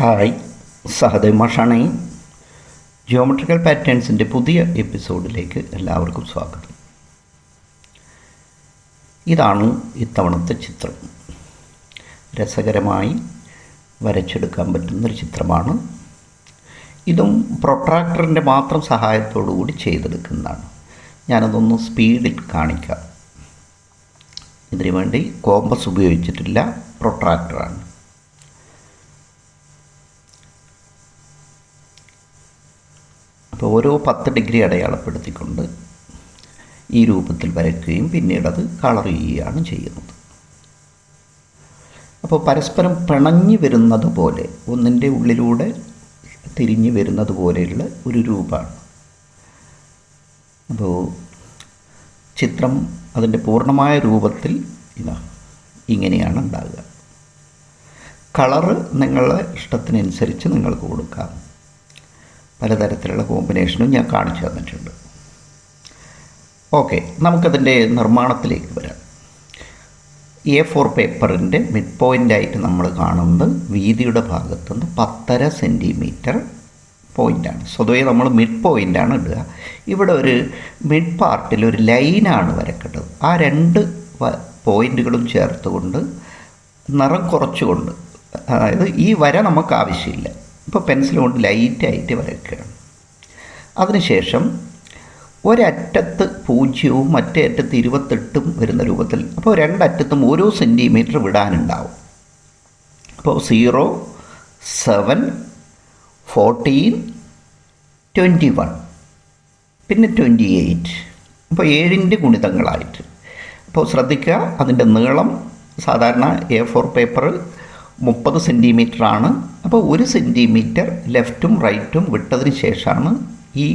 Hi, Sahadev മാഷാണ്. Geometrical പാറ്റേൺസിൻ്റെ പുതിയ എപ്പിസോഡിലേക്ക് എല്ലാവർക്കും സ്വാഗതം. ഇതാണ് ഇത്തവണത്തെ ചിത്രം. രസകരമായി വരച്ചെടുക്കാൻ പറ്റുന്നൊരു ചിത്രമാണ്. ഇതും പ്രൊട്രാക്ടറിൻ്റെ മാത്രം സഹായത്തോടു കൂടി ചെയ്തെടുക്കുന്നതാണ്. ഞാനതൊന്ന് സ്പീഡിൽ കാണിക്കാം. ഇതിനു വേണ്ടി കോമ്പസ് ഉപയോഗിച്ചിട്ടില്ല, പ്രൊട്രാക്ടറാണ്. അപ്പോൾ ഓരോ 10 ഡിഗ്രി അടയാളപ്പെടുത്തിക്കൊണ്ട് ഈ രൂപത്തിൽ വരയ്ക്കുകയും പിന്നീട് അത് കളർ ചെയ്യുകയാണ് ചെയ്യുന്നത്. അപ്പോൾ പരസ്പരം പിണഞ്ഞു വരുന്നത് പോലെ, ഒന്നിൻ്റെ ഉള്ളിലൂടെ തിരിഞ്ഞു വരുന്നത് പോലെയുള്ള ഒരു രൂപമാണ്. അപ്പോൾ ചിത്രം അതിൻ്റെ പൂർണ്ണമായ രൂപത്തിൽ ഇങ്ങനെയാണ് ഉണ്ടാകുക. കളറ് നിങ്ങളുടെ ഇഷ്ടത്തിനനുസരിച്ച് നിങ്ങൾക്ക് കൊടുക്കാം. പലതരത്തിലുള്ള കോമ്പിനേഷനും ഞാൻ കാണിച്ചു തന്നിട്ടുണ്ട്. ഓക്കെ, നമുക്കതിൻ്റെ നിർമ്മാണത്തിലേക്ക് വരാം. A4 പേപ്പറിൻ്റെ മിഡ് പോയിൻ്റായിട്ട് നമ്മൾ കാണുന്നത് വീതിയുടെ ഭാഗത്തുനിന്ന് 10.5 സെൻറ്റിമീറ്റർ പോയിൻ്റാണ്. സ്വതവേ നമ്മൾ മിഡ് പോയിൻ്റാണ് ഇടുക. ഇവിടെ ഒരു മിഡ് പാർട്ടിൽ ഒരു ലൈനാണ് വരക്കേണ്ടത്. ആ 2 പോയിൻ്റുകളും ചേർത്തുകൊണ്ട് നിറം കുറച്ചുകൊണ്ട്, അതായത് ഈ വര നമുക്ക് ആവശ്യമില്ല, ഇപ്പോൾ പെൻസിൽ കൊണ്ട് ലൈറ്റായിട്ട് വരയ്ക്കുകയാണ്. അതിനുശേഷം ഒരറ്റത്ത് 0-ഉം മറ്റേ അറ്റത്ത് 28-ഉം വരുന്ന രൂപത്തിൽ, അപ്പോൾ 2 അറ്റത്തും ഓരോ സെൻറ്റിമീറ്റർ വിടാനുണ്ടാവും. അപ്പോൾ 0, 7, 14, 21, പിന്നെ 28. അപ്പോൾ 7ൻ്റെ ഗുണിതങ്ങളായിട്ട്. അപ്പോൾ ശ്രദ്ധിക്കുക, അതിൻ്റെ നീളം സാധാരണ A4 പേപ്പർ 30 സെൻറ്റിമീറ്ററാണ്. അപ്പോൾ 1 സെൻറ്റിമീറ്റർ ലെഫ്റ്റും റൈറ്റും വിട്ടതിന് ശേഷമാണ് ഈ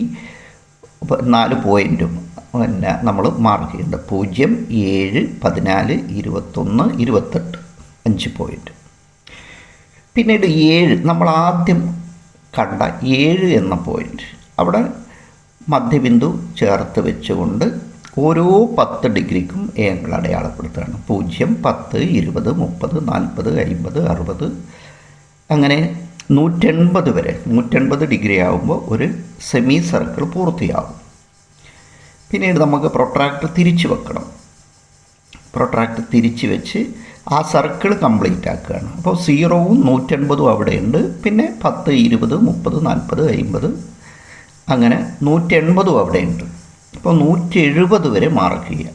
4 പോയിൻറ്റും പിന്നെ നമ്മൾ മാർക്ക് ചെയ്യേണ്ടത്. 0, 7, 14, 21, 28, 5 പോയിൻറ്റ്. പിന്നീട് 7, നമ്മൾ ആദ്യം കണ്ട 7 എന്ന പോയിൻറ്റ്, അവിടെ മധ്യബിന്ദു ചേർത്ത് വെച്ചുകൊണ്ട് ഓരോ 10 ഡിഗ്രിക്കും ഏങ്കിൾ അടയാളപ്പെടുത്തുകയാണ്. 0, 10, 20, 30, 40, 50, 60, അങ്ങനെ 180 വരെ. 180 ഡിഗ്രി ആകുമ്പോൾ ഒരു സെമി സർക്കിൾ പൂർത്തിയാകും. പിന്നീട് നമുക്ക് പ്രൊട്രാക്ടർ തിരിച്ചു വെക്കണം. പ്രൊട്രാക്ടർ തിരിച്ച് വെച്ച് ആ സർക്കിൾ കംപ്ലീറ്റ് ആക്കുകയാണ്. അപ്പോൾ 0-ഉം 180-ഉം അവിടെയുണ്ട്. പിന്നെ 10, 20, 30, 40, 50, അങ്ങനെ 180-ഉം അവിടെയുണ്ട്. അപ്പോൾ 170 വരെ മാർക്ക് ചെയ്യുക.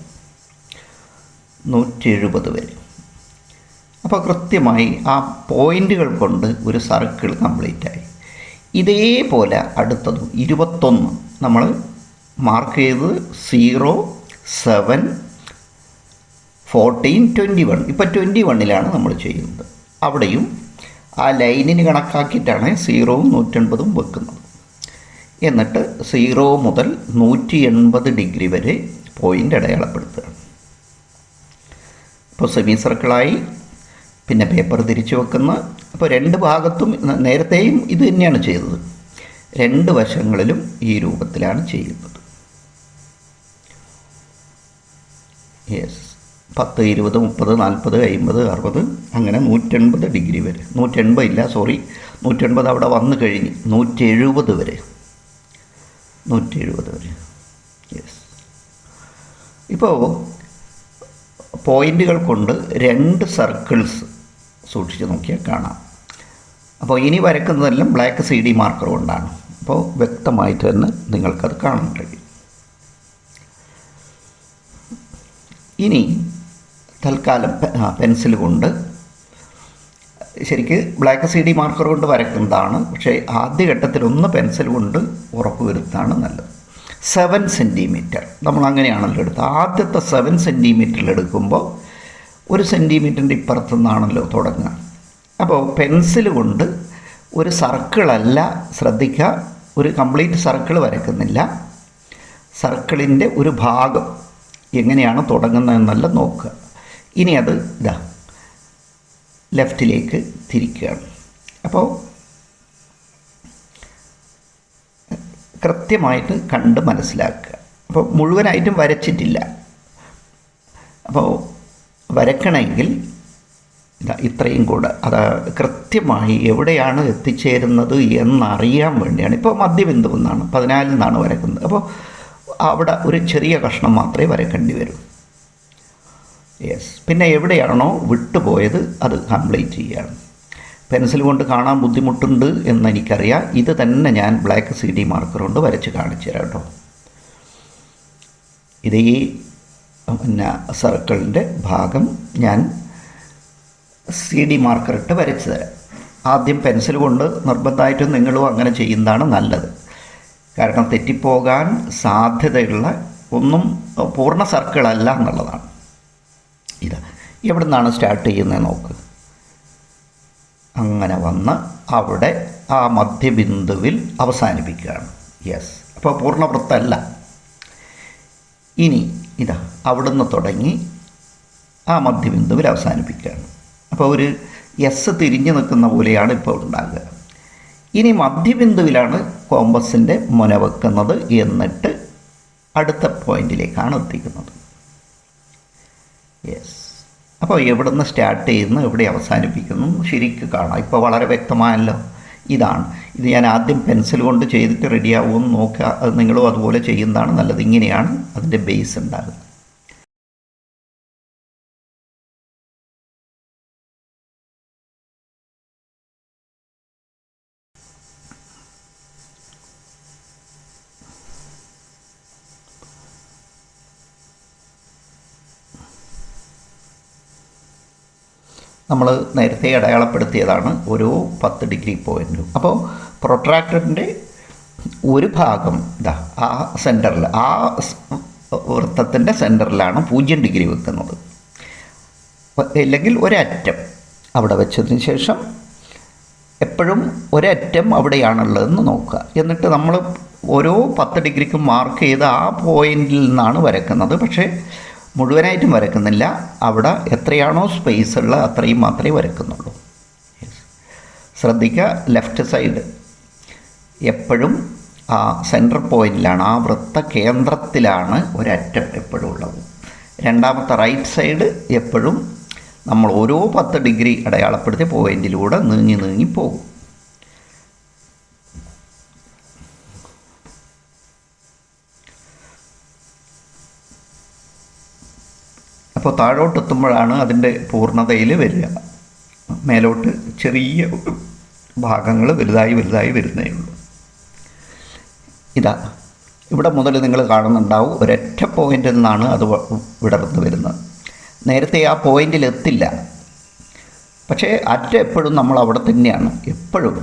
170 വരെ. അപ്പോൾ കൃത്യമായി ആ പോയിൻ്റുകൾ കൊണ്ട് ഒരു സർക്കിൾ കംപ്ലീറ്റ് ആയി. ഇതേപോലെ അടുത്തതും 21 നമ്മൾ മാർക്ക് ചെയ്തത് 0, 7, 14, 21. ഇപ്പോൾ 21-ലാണ് നമ്മൾ ചെയ്യുന്നത്. അവിടെയും ആ ലൈനിന് കണക്കാക്കിയിട്ടാണ് 0-ഉം 180-ഉം വെക്കുന്നത്. എന്നിട്ട് 0 മുതൽ 180 ഡിഗ്രി വരെ പോയിൻ്റ് അടയാളപ്പെടുത്തുകയാണ്. ഇപ്പോൾ സെമി സർക്കിളായി. പിന്നെ പേപ്പർ തിരിച്ചു വെക്കുന്ന, അപ്പോൾ 2 ഭാഗത്തും നേരത്തെയും ഇത് തന്നെയാണ് ചെയ്തത്. 2 വശങ്ങളിലും ഈ രൂപത്തിലാണ് ചെയ്യുന്നത്. യെസ്, 10, 20, 30, 40, 50, 60, അങ്ങനെ 180 ഡിഗ്രി വരെ. 180 ഇല്ല, സോറി, 180 അവിടെ വന്നു കഴിഞ്ഞ് 170 വരെ. 170 വരെ. യെസ്. ഇപ്പോൾ പോയിൻ്റുകൾ കൊണ്ട് 2 സർക്കിൾസ് സൂക്ഷിച്ച് നോക്കിയാൽ കാണാം. അപ്പോൾ ഇനി വരക്കുന്നതെല്ലാം ബ്ലാക്ക് CD മാർക്കർ കൊണ്ടാണ്. അപ്പോൾ വ്യക്തമായിട്ട് തന്നെ നിങ്ങൾക്കത് കാണാൻ കഴിയും. ഇനി തൽക്കാലം പെൻസിൽ കൊണ്ട്, ശരിക്ക് ബ്ലാക്ക് CD മാർക്കർ കൊണ്ട് വരയ്ക്കുന്നതാണ്, പക്ഷേ ആദ്യഘട്ടത്തിൽ പെൻസിൽ കൊണ്ട് ഉറപ്പ് വരുത്താണ് നല്ലത്. 7 സെൻറ്റിമീറ്റർ നമ്മൾ അങ്ങനെയാണല്ലോ എടുത്തത്. ആദ്യത്തെ 7 സെൻറ്റിമീറ്ററിൽ എടുക്കുമ്പോൾ 1 സെൻറ്റിമീറ്ററിൻ്റെ ഇപ്പുറത്തു നിന്നാണല്ലോ തുടങ്ങുക. അപ്പോൾ പെൻസിൽ കൊണ്ട് ഒരു സർക്കിളല്ല, ശ്രദ്ധിക്കുക, ഒരു കംപ്ലീറ്റ് സർക്കിൾ വരയ്ക്കുന്നില്ല. സർക്കിളിൻ്റെ ഒരു ഭാഗം എങ്ങനെയാണ് തുടങ്ങുന്നതെന്നല്ല നോക്കുക. ഇനി അത് ലെഫ്റ്റിലേക്ക് തിരിക്കുകയാണ്. അപ്പോൾ കൃത്യമായിട്ട് കണ്ട് മനസ്സിലാക്കുക. അപ്പോൾ മുഴുവനായിട്ടും വരച്ചിട്ടില്ല. അപ്പോൾ വരയ്ക്കണമെങ്കിൽ ഇത്രയും കൂടെ അത് കൃത്യമായി എവിടെയാണ് എത്തിച്ചേരുന്നത് എന്നറിയാൻ വേണ്ടിയാണ്. ഇപ്പോൾ മധ്യബിന്ദു എന്നാണ് 14 നിന്നാണ് വരക്കുന്നത്. അപ്പോൾ അവിടെ ഒരു ചെറിയ കഷ്ണം മാത്രമേ വരക്കേണ്ടി വരൂ. യെസ്. പിന്നെ എവിടെയാണോ വിട്ടുപോയത് അത് കംപ്ലീറ്റ് ചെയ്യുകയാണ്. പെൻസിൽ കൊണ്ട് കാണാൻ ബുദ്ധിമുട്ടുണ്ട് എന്നെനിക്കറിയാം. ഇത് തന്നെ ഞാൻ ബ്ലാക്ക് CD മാർക്കർ കൊണ്ട് വരച്ച് കാണിച്ചു തരാം കേട്ടോ. ഇത് ഈ സർക്കിളിൻ്റെ ഭാഗം ഞാൻ CD മാർക്കർ ഇട്ട് വരച്ച് തരാം. ആദ്യം പെൻസിൽ കൊണ്ട് നിർബന്ധമായിട്ടും നിങ്ങളും അങ്ങനെ ചെയ്യുന്നതാണ് നല്ലത്. കാരണം തെറ്റിപ്പോകാൻ സാധ്യതയുള്ള ഒന്നും പൂർണ്ണ സർക്കിളല്ല എന്നുള്ളതാണ്. ഇത് എവിടെ നിന്നാണ് സ്റ്റാർട്ട് ചെയ്യുന്നത് നോക്ക്. അങ്ങനെ വന്ന് അവിടെ ആ മധ്യബിന്ദുവിൽ അവസാനിപ്പിക്കുകയാണ്. യെസ്. അപ്പോൾ പൂർണ്ണവൃത്തമല്ല. ഇനി അവിടുന്ന് തുടങ്ങി ആ മധ്യബിന്ദുവിൽ അവസാനിപ്പിക്കുകയാണ്. അപ്പോൾ ഒരു എസ് തിരിഞ്ഞു നിൽക്കുന്ന പോലെയാണ് ഇപ്പോൾ ഉണ്ടാകുക. ഇനി മധ്യബിന്ദുവിലാണ് കോമ്പസിൻ്റെ മുന വെക്കുന്നത്, എന്നിട്ട് അടുത്ത പോയിന്റിലേക്കാണ് എത്തിക്കുന്നത്. യെസ്. അപ്പോൾ എവിടെ നിന്ന് സ്റ്റാർട്ട് ചെയ്യുന്നു, എവിടെ അവസാനിപ്പിക്കുന്നു ശരിക്കും കാണാം. ഇപ്പോൾ വളരെ വ്യക്തമായല്ലോ. ഇതാണ്. ഇത് ഞാൻ ആദ്യം പെൻസിൽ കൊണ്ട് ചെയ്തിട്ട് റെഡിയാവുമെന്ന് നോക്കുക. അത് നിങ്ങളും അതുപോലെ ചെയ്യുന്നതാണ് നല്ലത്. ഇങ്ങനെയാണ് അതിൻ്റെ ബേസ് ഉണ്ടാകുക. നമ്മൾ നേരത്തെ അടയാളപ്പെടുത്തിയതാണ് ഓരോ 10 ഡിഗ്രി പോയിൻറ്റും. അപ്പോൾ പ്രൊട്രാക്ടറിൻ്റെ ഒരു ഭാഗം ആ സെൻറ്ററിൽ, ആ വൃത്തത്തിൻ്റെ സെൻറ്ററിലാണ് 0 ഡിഗ്രി വെക്കുന്നത്. അല്ലെങ്കിൽ ഒരറ്റം അവിടെ വെച്ചതിന് ശേഷം എപ്പോഴും ഒരറ്റം അവിടെയാണുള്ളതെന്ന് നോക്കുക. എന്നിട്ട് നമ്മൾ ഓരോ 10 ഡിഗ്രിക്കും മാർക്ക് ചെയ്ത് ആ പോയിൻറ്റിൽ നിന്നാണ് വരക്കുന്നത്. പക്ഷേ മുഴുവനായിട്ടും വരക്കുന്നില്ല. അവിടെ എത്രയാണോ സ്പേസ് ഉള്ള അത്രയും മാത്രമേ വരക്കുന്നുള്ളൂ. ശ്രദ്ധിക്കുക, ലെഫ്റ്റ് സൈഡ് എപ്പോഴും ആ സെൻറ്റർ പോയിൻറ്റിലാണ്, ആ വൃത്ത കേന്ദ്രത്തിലാണ് ഒരറ്റം എപ്പോഴും ഉള്ളത്. രണ്ടാമത്തെ റൈറ്റ് സൈഡ് എപ്പോഴും നമ്മൾ ഓരോ 10 ഡിഗ്രി അടയാളപ്പെടുത്തിയ പോയിൻറ്റിലൂടെ നീങ്ങി പോകും. അപ്പോൾ താഴോട്ടെത്തുമ്പോഴാണ് അതിൻ്റെ പൂർണ്ണതയിൽ വരിക. മേലോട്ട് ചെറിയ ഭാഗങ്ങൾ വലുതായി വരുന്നേ ഉള്ളൂ. ഇവിടെ മുതൽ നിങ്ങൾ കാണുന്നുണ്ടാവും ഒരൊറ്റ പോയിൻ്റിൽ നിന്നാണ് അത് വിടർന്ന് വരുന്നത്. നേരത്തെ ആ പോയിൻ്റിൽ എത്തില്ല. പക്ഷേ അറ്റം എപ്പോഴും നമ്മൾ അവിടെ തന്നെയാണ്. എപ്പോഴും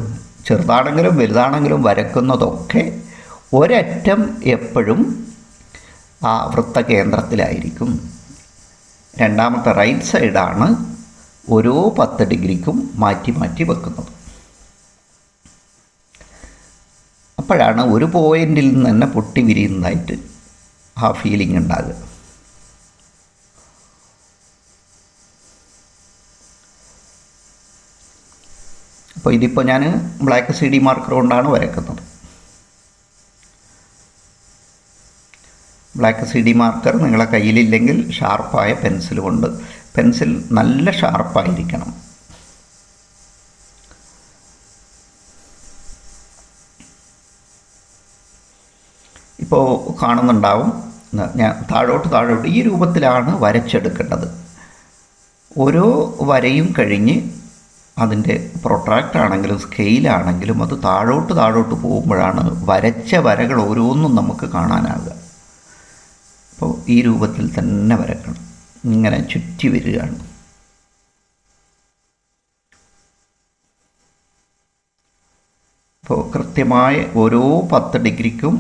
ചെറുതാണെങ്കിലും വലുതാണെങ്കിലും വരക്കുന്നതൊക്കെ ഒരറ്റം എപ്പോഴും ആ വൃത്ത കേന്ദ്രത്തിലായിരിക്കും. രണ്ടാമത്തെ റൈറ്റ് സൈഡാണ് ഓരോ 10 ഡിഗ്രിക്കും മാറ്റി വെക്കുന്നത്. അപ്പോഴാണ് ഒരു പോയിന്റിൽ നിന്ന് തന്നെ പൊട്ടി വിരിയുന്നതായിട്ട് ആ ഫീലിംഗ് ഉണ്ടാകുക. അപ്പോൾ ഇതിപ്പോൾ ഞാൻ ബ്ലാക്ക് CD മാർക്കർ കൊണ്ടാണ് വരക്കുന്നത്. ബ്ലാക്ക് CD മാർക്കർ നിങ്ങളെ കയ്യിലില്ലെങ്കിൽ ഷാർപ്പായ പെൻസിൽ കൊണ്ട്, പെൻസിൽ നല്ല ഷാർപ്പായിരിക്കണം. ഇപ്പോൾ കാണുന്നുണ്ടാവും, ഞാൻ താഴോട്ട് ഈ രൂപത്തിലാണ് വരച്ചെടുക്കേണ്ടത്. ഓരോ വരയും കഴിഞ്ഞ് അതിൻ്റെ പ്രൊട്രാക്ടറാണെങ്കിലും സ്കെയിലാണെങ്കിലും അത് താഴോട്ട് പോകുമ്പോഴാണ് വരച്ച വരകൾ ഓരോന്നും നമുക്ക് കാണാനാകുക. അപ്പോൾ ഈ രൂപത്തിൽ തന്നെ വരക്കണം. ഇങ്ങനെ ചുറ്റി വരികയാണ്. അപ്പോൾ കൃത്യമായ ഓരോ 10 ഡിഗ്രിക്കും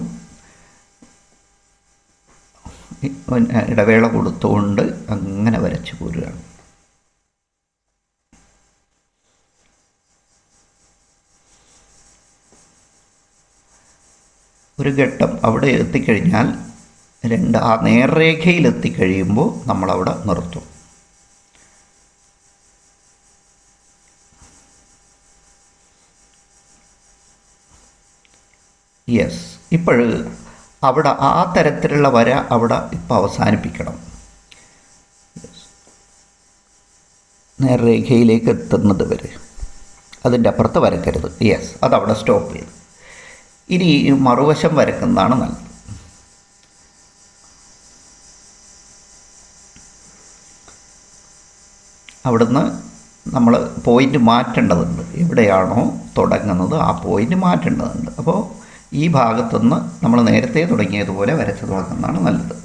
ഇടവേള കൊടുത്തുകൊണ്ട് അങ്ങനെ വരച്ചു പോരുകയാണ്. ഒരു ഘട്ടം അവിടെ എത്തിക്കഴിഞ്ഞാൽ ആ നേർരേഖയിലെത്തിക്കഴിയുമ്പോൾ നമ്മളവിടെ നിർത്തും. യെസ്. ഇപ്പോൾ അവിടെ ആ തരത്തിലുള്ള വര അവിടെ ഇപ്പോൾ അവസാനിപ്പിക്കണം. നേർരേഖയിലേക്ക് എത്തുന്നത് വരെ, അതിൻ്റെ അപ്പുറത്ത് വരയ്ക്കരുത്. യെസ്, അതവിടെ സ്റ്റോപ്പ് ചെയ്തു. ഇനി മറുവശം വരയ്ക്കുന്നതാണ് നല്ലത്. അവിടുന്ന് നമ്മൾ പോയിൻ്റ് മാറ്റേണ്ടതുണ്ട്. എവിടെയാണോ തുടങ്ങുന്നത് ആ പോയിൻ്റ് മാറ്റേണ്ടതുണ്ട്. അപ്പോൾ ഈ ഭാഗത്തുനിന്ന് നമ്മൾ നേരത്തെ തുടങ്ങിയതുപോലെ വരച്ച് തുടങ്ങുന്നതാണ് നല്ലത്.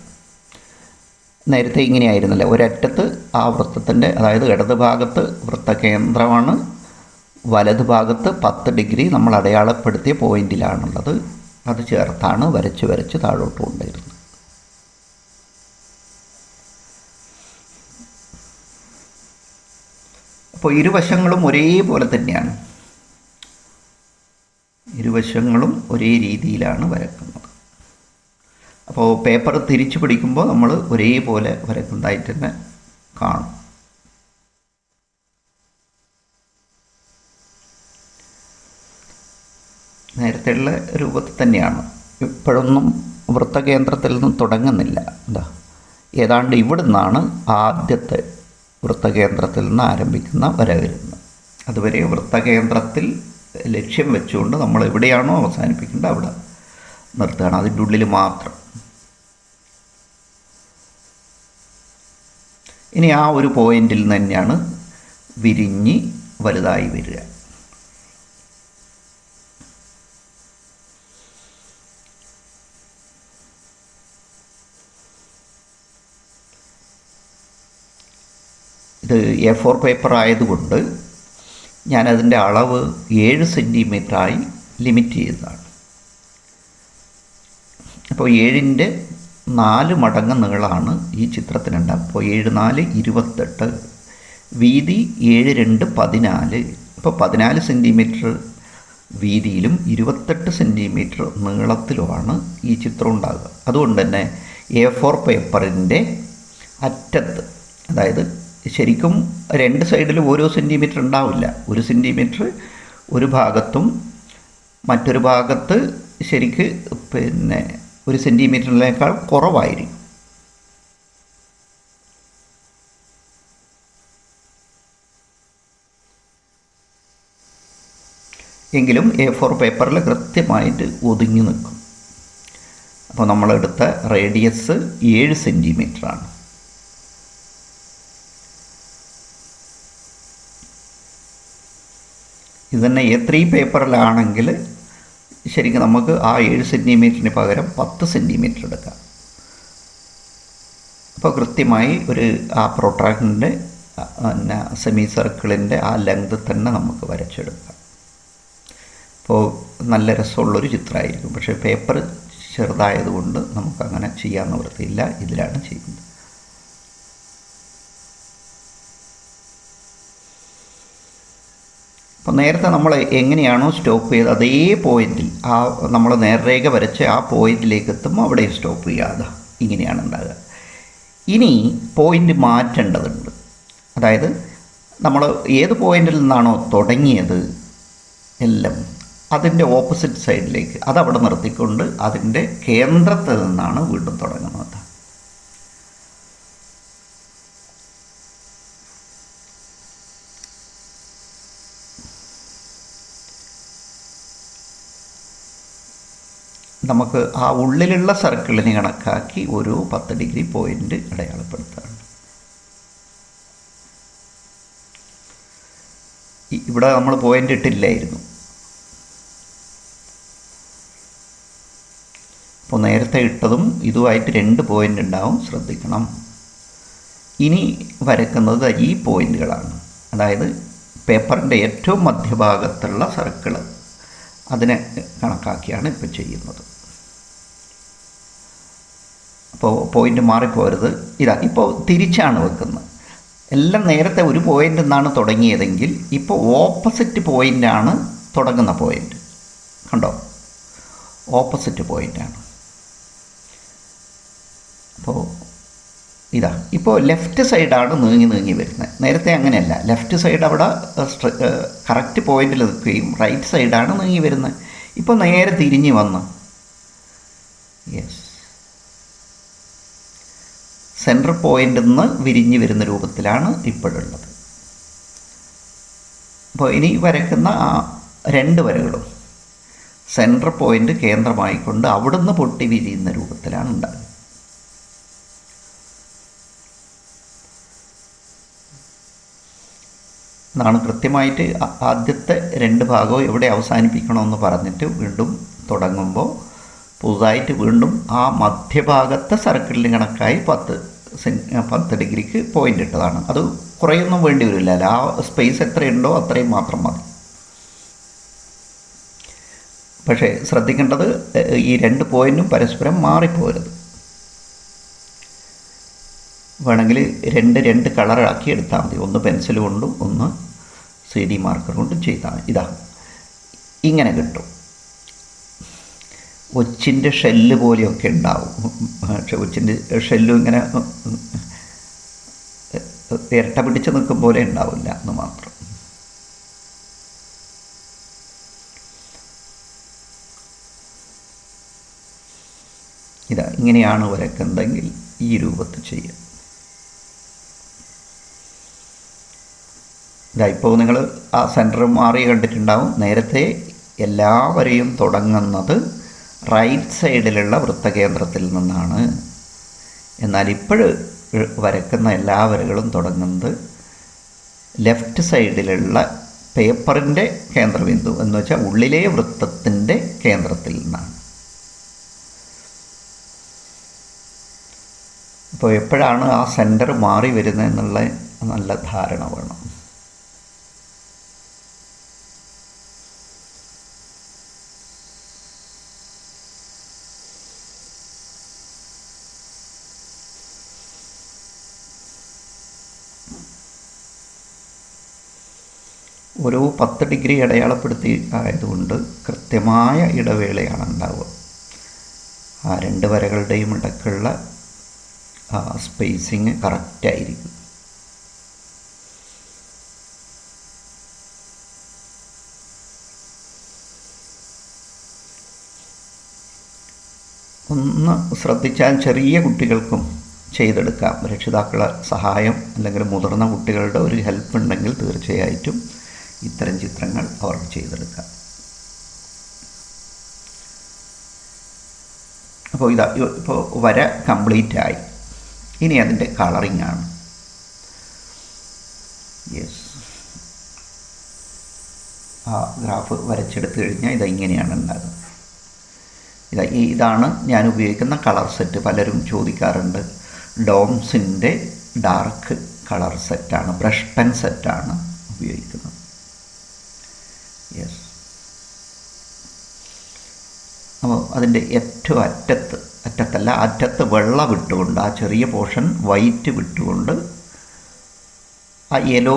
നേരത്തെ ഇങ്ങനെയായിരുന്നില്ല, ഒരറ്റത്ത് ആ വൃത്തത്തിൻ്റെ, അതായത് ഇടത് ഭാഗത്ത് വൃത്തകേന്ദ്രമാണ്, വലത് ഭാഗത്ത് 10 ഡിഗ്രി നമ്മൾ അടയാളപ്പെടുത്തിയ പോയിന്റിലാണുള്ളത്. അത് ചേർത്താണ് വരച്ച് വരച്ച് താഴോട്ട് കൊണ്ടുവരുന്നത്. അപ്പോൾ ഇരുവശങ്ങളും ഒരേപോലെ തന്നെയാണ്, ഇരുവശങ്ങളും ഒരേ രീതിയിലാണ് വരക്കുന്നത്. അപ്പോൾ പേപ്പർ തിരിച്ചു പിടിക്കുമ്പോൾ നമ്മൾ ഒരേപോലെ വരക്കുന്നതായിട്ട് തന്നെ കാണും. നേരത്തെയുള്ള രൂപത്തിൽ തന്നെയാണ്. ഇപ്പോഴൊന്നും വൃത്തകേന്ദ്രത്തിൽ നിന്നും തുടങ്ങുന്നില്ല. എന്താ, ഏതാണ്ട് ഇവിടെ നിന്നാണ് ആദ്യത്തെ വൃത്തകേന്ദ്രത്തിൽ നിന്ന് ആരംഭിക്കുന്ന വര വരുന്നത്. അതുവരെ വൃത്തകേന്ദ്രത്തിൽ ലക്ഷ്യം വെച്ചുകൊണ്ട് നമ്മൾ എവിടെയാണോ അവസാനിപ്പിക്കേണ്ടത് അവിടെ നിർത്തുകയാണ്, അതിൻ്റെ ഉള്ളിൽ മാത്രം. ഇനി ആ ഒരു പോയിന്റിൽ നിന്ന് തന്നെയാണ് വിരിഞ്ഞ് വലുതായി വരിക. ഇത് A4 പേപ്പർ ആയതുകൊണ്ട് ഞാനതിൻ്റെ അളവ് 7 സെൻറ്റിമീറ്ററായി ലിമിറ്റ് ചെയ്തതാണ്. അപ്പോൾ 7ൻ്റെ 4 മടങ്ങ് നീളമാണ് ഈ ചിത്രത്തിനുണ്ട്. അപ്പോൾ 7 4 28, വീതി 7 2 14. ഇപ്പോൾ 14 സെൻറ്റിമീറ്റർ വീതിയിലും 28 സെൻറ്റിമീറ്റർ നീളത്തിലുമാണ് ഈ ചിത്രം ഉണ്ടാകുക. അതുകൊണ്ട് തന്നെ A4 പേപ്പറിൻ്റെ അറ്റത്ത്, അതായത് ശരിക്കും 2 സൈഡിലും ഓരോ സെൻറ്റിമീറ്റർ ഉണ്ടാവില്ല. 1 സെൻറ്റിമീറ്റർ ഒരു ഭാഗത്തും മറ്റൊരു ഭാഗത്ത് ശരിക്ക് 1 സെൻറ്റിമീറ്ററിനേക്കാൾ കുറവായിരിക്കും. എങ്കിലും A4 പേപ്പറിൽ കൃത്യമായിട്ട് ഒതുങ്ങി നിൽക്കും. അപ്പോൾ നമ്മളെടുത്ത റേഡിയസ് 7 സെൻറ്റിമീറ്ററാണ്. ഇത് തന്നെ A3 പേപ്പറിലാണെങ്കിൽ ശരിക്കും നമുക്ക് ആ 7 സെൻറ്റിമീറ്ററിന് പകരം 10 സെൻറ്റിമീറ്റർ എടുക്കാം. അപ്പോൾ കൃത്യമായി ആ പ്രൊട്രാക്ടറിൻ്റെ സെമി സർക്കിളിൻ്റെ ആ ലെങ്ത് തന്നെ നമുക്ക് വരച്ചെടുക്കാം. അപ്പോൾ നല്ല രസമുള്ളൊരു ചിത്രമായിരിക്കും. പക്ഷേ പേപ്പർ ചെറുതായതുകൊണ്ട് നമുക്കങ്ങനെ ചെയ്യാൻ നിവൃത്തിയില്ല. ഇതിലാണ് ചെയ്യുന്നത്. അപ്പോൾ നേരത്തെ നമ്മൾ എങ്ങനെയാണോ സ്റ്റോപ്പ് ചെയ്തത് അതേ പോയിന്റിൽ, ആ നമ്മൾ നേർരേഖ വരച്ച് ആ പോയിന്റിലേക്ക് എത്തുമ്പോൾ അവിടെ സ്റ്റോപ്പ് ചെയ്യാതെ ഇങ്ങനെയാണ് ഉണ്ടാകുക. ഇനി പോയിന്റ് മാറ്റേണ്ടതുണ്ട്. അതായത് നമ്മൾ ഏത് പോയിന്റിൽ നിന്നാണോ തുടങ്ങിയത് എല്ലാം അതിൻ്റെ ഓപ്പോസിറ്റ് സൈഡിലേക്ക് അതവിടെ നിർത്തിക്കൊണ്ട് അതിൻ്റെ കേന്ദ്രത്തിൽ നിന്നാണ് വീണ്ടും തുടങ്ങുന്നത്. നമുക്ക് ആ ഉള്ളിലുള്ള സർക്കിളിന് കണക്കാക്കി ഒരു 10 ഡിഗ്രി പോയിൻ്റ് അടയാളപ്പെടുത്താണ്. ഇവിടെ നമ്മൾ പോയിൻ്റ് ഇട്ടില്ലായിരുന്നു. അപ്പോൾ നേരത്തെ ഇട്ടതും ഇതുമായിട്ട് 2 പോയിൻ്റ് ഉണ്ടാവും, ശ്രദ്ധിക്കണം. ഇനി വരയ്ക്കുന്നത് ഈ പോയിൻ്റുകളാണ്. അതായത് പേപ്പറിൻ്റെ ഏറ്റവും മധ്യഭാഗത്തുള്ള സർക്കിള് അതിനെ കണക്കാക്കിയാണ് ഇപ്പോൾ ചെയ്യുന്നത്. അപ്പോൾ പോയിൻ്റ് മാറിപ്പോരുത്. ഇതാ ഇപ്പോൾ തിരിച്ചാണ് വെക്കുന്നത്. എല്ലാം നേരത്തെ ഒരു പോയിൻ്റിൽ നിന്നാണ് തുടങ്ങിയതെങ്കിൽ ഇപ്പോൾ ഓപ്പോസിറ്റ് പോയിൻ്റാണ് തുടങ്ങുന്ന പോയിൻ്റ്. കണ്ടോ, ഓപ്പോസിറ്റ് പോയിൻ്റാണ്. അപ്പോൾ ഇതാ ഇപ്പോൾ ലെഫ്റ്റ് സൈഡാണ് നീങ്ങി വരുന്നത്. നേരത്തെ അങ്ങനെയല്ല, ലെഫ്റ്റ് സൈഡ് അവിടെ കറക്റ്റ് പോയിന്റിൽ നിൽക്കുകയും റൈറ്റ് സൈഡാണ് നീങ്ങി വരുന്നത്. ഇപ്പോൾ നേരെ തിരിഞ്ഞ് വന്ന് യെസ് സെൻറ്റർ പോയിന്റിൽ നിന്ന് വിരിഞ്ഞ് വരുന്ന രൂപത്തിലാണ് ഇപ്പോഴുള്ളത്. അപ്പോൾ ഇനി വരയ്ക്കുന്ന ആ 2 വരകളും സെൻറ്റർ പോയിൻ്റ് കേന്ദ്രമായിക്കൊണ്ട് അവിടുന്ന് പൊട്ടി വിരിയുന്ന രൂപത്തിലാണ് ഉണ്ടാകുക. എന്നാണ് കൃത്യമായിട്ട് ആദ്യത്തെ 2 ഭാഗവും എവിടെ അവസാനിപ്പിക്കണമെന്ന് പറഞ്ഞിട്ട് വീണ്ടും തുടങ്ങുമ്പോൾ പുതുതായിട്ട് വീണ്ടും ആ മധ്യഭാഗത്തെ സർക്കിളിന് കണക്കായി 10 ഡിഗ്രിക്ക് പോയിൻ്റ് ഇട്ടതാണ്. അത് കുറേയൊന്നും വേണ്ടി വരില്ല, ആ സ്പേസ് എത്രയുണ്ടോ അത്രയും മാത്രം മതി. പക്ഷേ ശ്രദ്ധിക്കേണ്ടത് ഈ 2 പോയിൻറ്റും പരസ്പരം മാറിപ്പോകരുത്. വേണമെങ്കിൽ 2 കളറാക്കി എടുത്താൽ മതി. ഒന്ന് പെൻസിൽ കൊണ്ടും ഒന്ന് CD മാർക്കർ കൊണ്ടും ചെയ്താൽ മതി. ഇതാ ഇങ്ങനെ കിട്ടും. ഒച്ചിൻ്റെ ഷെല്ല് പോലെയൊക്കെ ഉണ്ടാവും. പക്ഷെ ഒച്ചിൻ്റെ ഷെല്ലും ഇങ്ങനെ ഇരട്ട പിടിച്ച് നിൽക്കും പോലെ ഉണ്ടാവില്ല എന്ന് മാത്രം. ഇതാ ഇങ്ങനെയാണ് വരയ്ക്കുന്നതെങ്കിൽ ഈ രൂപത്തിൽ ചെയ്യുക. ഇതാ ഇപ്പോൾ നിങ്ങൾ ആ സെൻറ്റർ മാറി കണ്ടിട്ടുണ്ടാവും. നേരത്തെ എല്ലാവരെയും തുടങ്ങുന്നത് റൈറ്റ് സൈഡിലുള്ള വൃത്തകേന്ദ്രത്തിൽ നിന്നാണ്. എന്നാൽ ഇപ്പോൾ വരയ്ക്കുന്ന എല്ലാ വരകളും തുടങ്ങുന്നത് ലെഫ്റ്റ് സൈഡിലുള്ള പേപ്പറിൻ്റെ കേന്ദ്രബിന്ദു എന്ന് വെച്ചാൽ ഉള്ളിലെ വൃത്തത്തിൻ്റെ കേന്ദ്രത്തിൽ നിന്നാണ്. അപ്പോൾ എപ്പോഴാണ് ആ സെൻറ്റർ മാറി വരുന്നതെന്നുള്ള നല്ല ധാരണ വേണം. ഓരോ 10 ഡിഗ്രി അടയാളപ്പെടുത്തി ആയതുകൊണ്ട് കൃത്യമായ ഇടവേളയാണ് ഉണ്ടാവുക. ആ 2 വരകളുടെയും ഇടയ്ക്കുള്ള സ്പേസിങ് കറക്റ്റായിരിക്കും. ഒന്ന് ശ്രദ്ധിച്ചാൽ ചെറിയ കുട്ടികൾക്കും ചെയ്തെടുക്കാം. രക്ഷിതാക്കളുടെ സഹായം അല്ലെങ്കിൽ മുതിർന്ന കുട്ടികളുടെ ഒരു ഹെൽപ്പ് ഉണ്ടെങ്കിൽ തീർച്ചയായിട്ടും ഇത്തരം ചിത്രങ്ങൾ അവർക്ക് ചെയ്തെടുക്കാം. അപ്പോൾ ഇപ്പോൾ വര കംപ്ലീറ്റ് ആയി. ഇനി അതിൻ്റെ കളറിംഗ് ആണ്. യെസ്, ആ ഗ്രാഫ് വരച്ചെടുത്ത് കഴിഞ്ഞാൽ ഇങ്ങനെയാണ് ഉണ്ടാകുന്നത്. ഇതാണ് ഞാൻ ഉപയോഗിക്കുന്ന കളർ സെറ്റ്. പലരും ചോദിക്കാറുണ്ട്. ഡോംസിൻ്റെ ഡാർക്ക് കളർ സെറ്റാണ്, ബ്രഷ് പെൻ സെറ്റാണ് ഉപയോഗിക്കുന്നത്. യെസ്, അപ്പോൾ അതിൻ്റെ ഏറ്റവും അറ്റത്ത് വെള്ള വിട്ടുകൊണ്ട് ആ ചെറിയ പോർഷൻ വൈറ്റ് വിട്ടുകൊണ്ട് ആ യെല്ലോ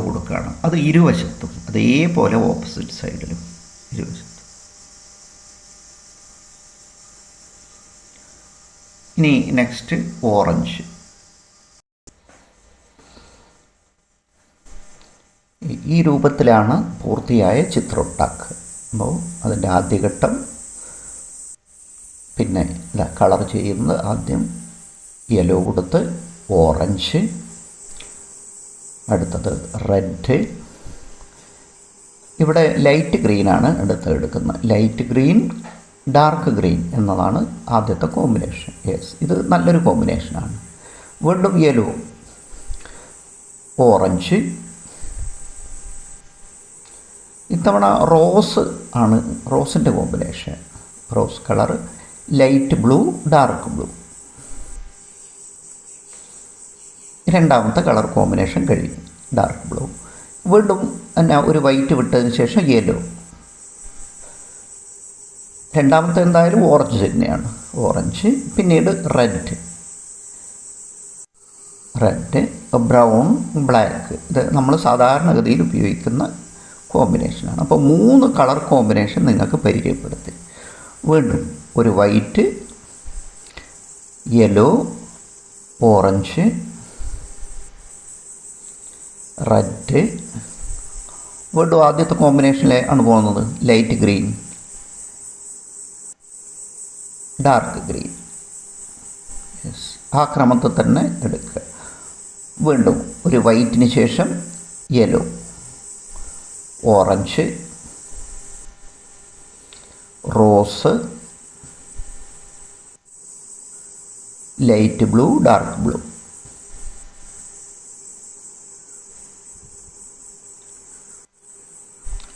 കൊടുക്കുകയാണ്. അത് ഇരുവശത്തും അതേപോലെ ഓപ്പോസിറ്റ് സൈഡിലും ഇരുവശത്തും. ഇനി നെക്സ്റ്റ് ഓറഞ്ച്. ഈ രൂപത്തിലാണ് പൂർത്തിയായ ചിത്രം ഉണ്ടാക്കുക. അപ്പോൾ അതിൻ്റെ ആദ്യഘട്ടം പിന്നെ കളർ ചെയ്യുന്നത് ആദ്യം യെല്ലോ കൊടുത്ത് ഓറഞ്ച്, അടുത്തത് റെഡ്. ഇവിടെ ലൈറ്റ് ഗ്രീനാണ് എടുക്കുന്നത്. ലൈറ്റ് ഗ്രീൻ, ഡാർക്ക് ഗ്രീൻ എന്നതാണ് ആദ്യത്തെ കോമ്പിനേഷൻ. യെസ്, ഇത് നല്ലൊരു കോമ്പിനേഷനാണ്. വീണ്ടും യെല്ലോ, ഓറഞ്ച്. ഇത്തവണ റോസ് ആണ് റോസിൻ്റെ combination. Rose colour, light blue, dark blue. രണ്ടാമത്തെ കളർ കോമ്പിനേഷൻ കഴിഞ്ഞു, ഡാർക്ക് ബ്ലൂ. വീണ്ടും ഒരു വൈറ്റ് വിട്ടതിന് ശേഷം യെല്ലോ. രണ്ടാമത്തെ എന്തായാലും ഓറഞ്ച് തന്നെയാണ്, ഓറഞ്ച്. പിന്നീട് റെഡ്, ബ്രൗൺ, ബ്ലാക്ക്. ഇത് നമ്മൾ സാധാരണഗതിയിൽ ഉപയോഗിക്കുന്ന കോമ്പിനേഷനാണ്. അപ്പോൾ 3 കളർ കോമ്പിനേഷൻ നിങ്ങൾക്ക് പരിചയപ്പെടുത്തി. വീണ്ടും ഒരു വൈറ്റ്, യെല്ലോ, ഓറഞ്ച്, റെഡ്. വീണ്ടും ആദ്യത്തെ കോമ്പിനേഷനിലാണ് പോകുന്നത്. Light green, dark green. Yes, ആ ക്രമത്തിൽ തന്നെ എടുക്കുക. വീണ്ടും ഒരു വൈറ്റിന് ശേഷം yellow, orange, rose, light blue, dark blue.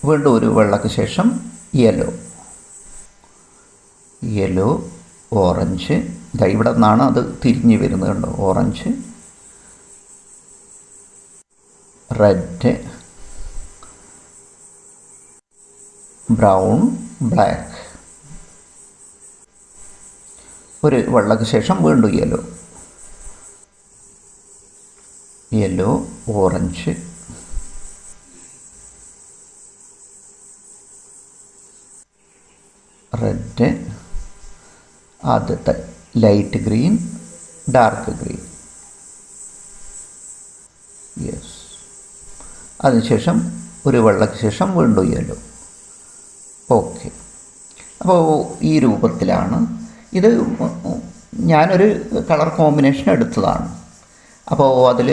വീണ്ടും ഒരു വെള്ളയ്ക്ക് ശേഷം യെല്ലോ, ഓറഞ്ച്. ഇവിടെ നിന്നാണ് അത് തിരിഞ്ഞ് വരുന്നത്, കണ്ടോ? Orange, red, brown, black. ഒരു വെള്ളയ്ക്ക് ശേഷം വീണ്ടും യെല്ലോ, ഓറഞ്ച്, റെഡ്, ആദ്യത്തെ light green, dark green. Yes. അതിനുശേഷം ഒരു വെള്ളയ്ക്ക് ശേഷം വീണ്ടും യെല്ലോ. ഓക്കെ. അപ്പോൾ ഈ രൂപത്തിലാണ് ഇത്. ഞാനൊരു കളർ കോമ്പിനേഷൻ എടുത്തതാണ്. അപ്പോൾ അതിൽ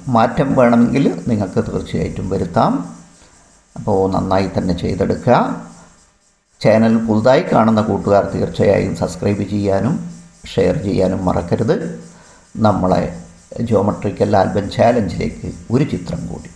മാറ്റം വേണമെങ്കിൽ നിങ്ങൾക്ക് തീർച്ചയായിട്ടും വരുത്താം. അപ്പോൾ നന്നായി തന്നെ ചെയ്തെടുക്കുക. ചാനൽ പുതുതായി കാണുന്ന കൂട്ടുകാർ തീർച്ചയായും സബ്സ്ക്രൈബ് ചെയ്യാനും ഷെയർ ചെയ്യാനും മറക്കരുത്. നമ്മളെ ജോമെട്രിക്കൽ ആൽബം ചാലഞ്ചിലേക്ക് ഒരു ചിത്രം കൂടി.